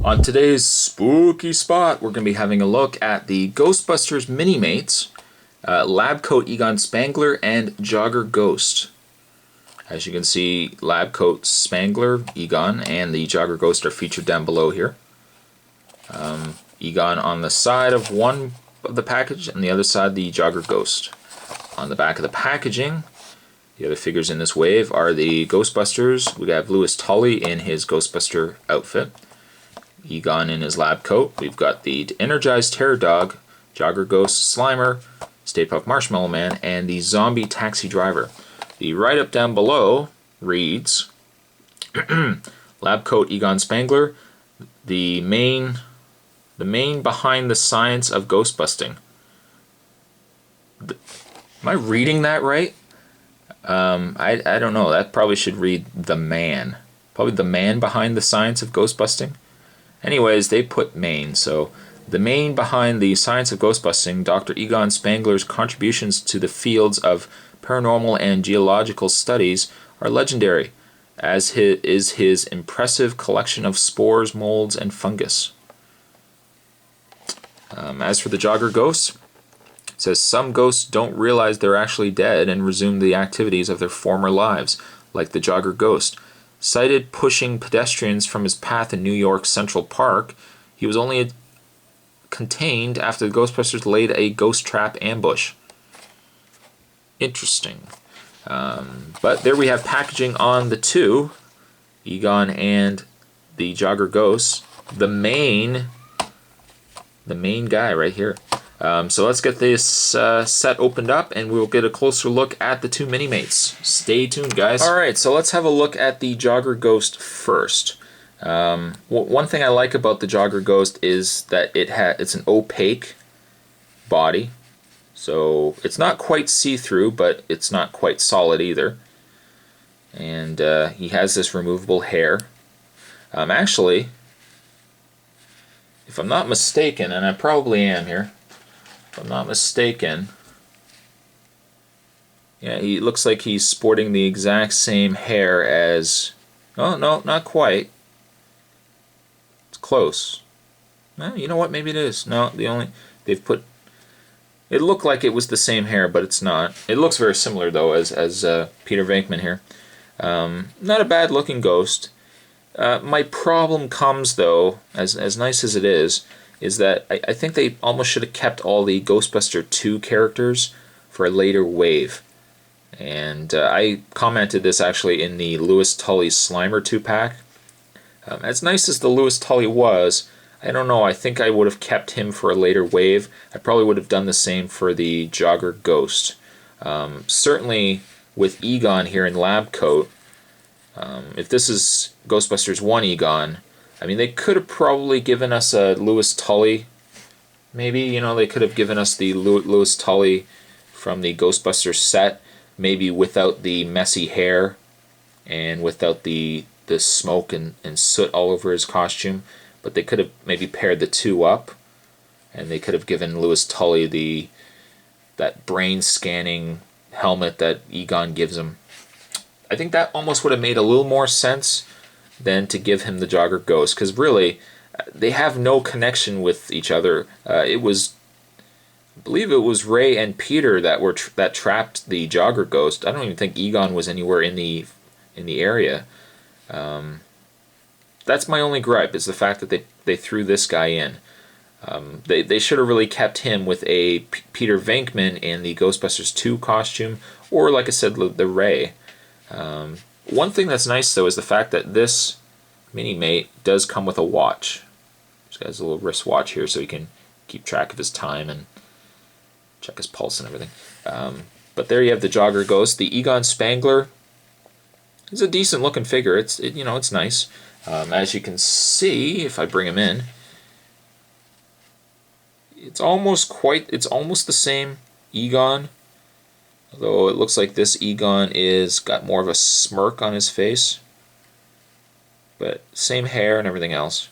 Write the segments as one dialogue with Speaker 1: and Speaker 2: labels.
Speaker 1: On today's spooky spot, we're going to be having a look at the Ghostbusters Minimates Labcoat Egon Spengler and Jogger Ghost. As you can see, Labcoat Spengler, Egon, and the Jogger Ghost are featured down below here. Egon on the side of one of the package, and the other side the Jogger Ghost. On the back of the packaging, the other figures in this wave are the Ghostbusters. We have Louis Tully in his Ghostbuster outfit, Egon in his lab coat. We've got the Energized Terror Dog, Jogger Ghost, Slimer, Stay Puft Marshmallow Man, and the Zombie Taxi Driver. The write-up down below reads, Labcoat Egon Spengler, the main behind the science of ghostbusting. Am I reading that right? I don't know. That probably should read the man. Probably the man behind the science of ghostbusting. Anyways, they put main, so the main behind the science of ghostbusting, Dr. Egon Spengler's contributions to the fields of paranormal and geological studies are legendary, as is his impressive collection of spores, molds, and fungus. As for the Jogger Ghost, it says some ghosts don't realize they're actually dead and resume the activities of their former lives, like the Jogger Ghost. Sighted pushing pedestrians from his path in New York Central Park, he was only contained after the Ghostbusters laid a ghost trap ambush. Interesting. But there we have packaging on the two, Egon and the Jogger Ghost. The main guy right here. So let's get this set opened up and we'll get a closer look at the two Minimates. Stay tuned, guys. Alright, so let's have a look at the Jogger Ghost first. One thing I like about the Jogger Ghost is that it's an opaque body. So it's not quite see-through, but it's not quite solid either. And he has this removable hair. Actually, if I'm not mistaken, and I probably am here, if I'm not mistaken, yeah, he looks like he's sporting the exact same hair as, oh no, not quite. It's close. Well, you know what, maybe it is. No, they've put, it looked like it was the same hair, but it's not. It looks very similar though as Peter Venkman here. Not a bad looking ghost. My problem comes though, as nice as it is that I think they almost should have kept all the Ghostbuster 2 characters for a later wave. And I commented this actually in the Louis Tully Slimer 2-pack. As nice as the Louis Tully was, I don't know, I think I would have kept him for a later wave. I probably would have done the same for the Jogger Ghost. Certainly with Egon here in Labcoat, if this is Ghostbusters 1 Egon, I mean, they could have probably given us a Louis Tully. Maybe, you know, they could have given us the Louis Tully from the Ghostbusters set, maybe without the messy hair and without the smoke and soot all over his costume. But they could have maybe paired the two up, and they could have given Louis Tully that brain scanning helmet that Egon gives him. I think that almost would have made a little more sense than to give him the Jogger Ghost, because really they have no connection with each other. I believe it was Ray and Peter that trapped the Jogger Ghost. I don't even think Egon was anywhere in the area. That's my only gripe, is the fact that they threw this guy in. They should have really kept him with a Peter Venkman in the Ghostbusters 2 costume, or like I said, the Ray. One thing that's nice though is the fact that this Minimate does come with a watch. He's got his little wrist watch here so he can keep track of his time and check his pulse and everything. But there you have the Jogger Ghost. The Egon Spengler is a decent looking figure. It's nice. As you can see, if I bring him in, it's almost the same Egon. Although it looks like this Egon got more of a smirk on his face. But same hair and everything else.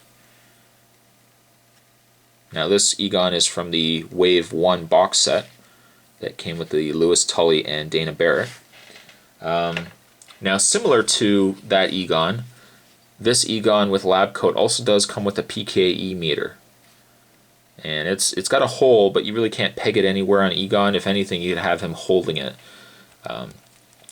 Speaker 1: Now this Egon is from the Wave 1 box set that came with the Louis Tully and Dana Barrett. Now similar to that Egon, this Egon with Labcoat also does come with a PKE meter. And it's got a hole, but you really can't peg it anywhere on Egon. If anything, you'd have him holding it.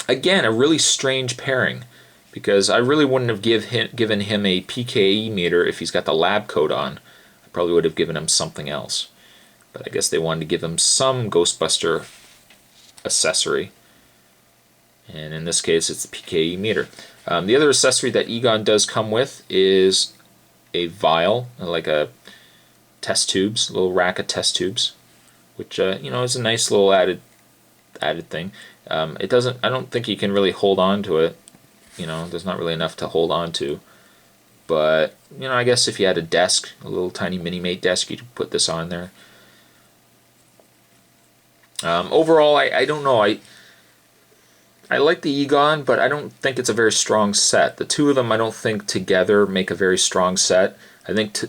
Speaker 1: Again, a really strange pairing, because I really wouldn't have given him a PKE meter if he's got the Labcoat on. I probably would have given him something else. But I guess they wanted to give him some Ghostbuster accessory. And in this case, it's the PKE meter. The other accessory that Egon does come with is a vial, like a test tubes, a little rack of test tubes, which is a nice little added thing. It doesn't. I don't think you can really hold on to it. There's not really enough to hold on to. But I guess if you had a desk, a little tiny Minimate desk, you could put this on there. Overall, I don't know. I like the Egon, but I don't think it's a very strong set. The two of them, I don't think together make a very strong set. I think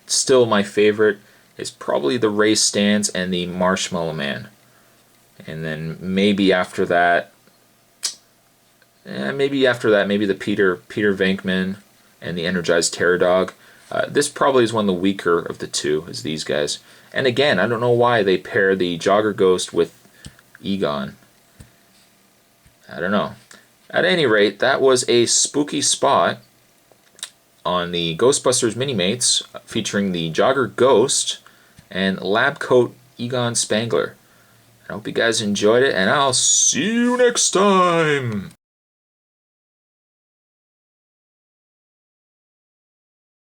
Speaker 1: still my favorite is probably the Ray Stantz and the Marshmallow Man. And then maybe after that, maybe the Peter Venkman and the Energized Terror Dog. This probably is one of the weaker of the two, is these guys. And again, I don't know why they pair the Jogger Ghost with Egon. I don't know. At any rate, that was a spooky spot on the Ghostbusters Minimates featuring the Jogger Ghost and Labcoat Egon Spengler. I hope you guys enjoyed it, and I'll see you next time!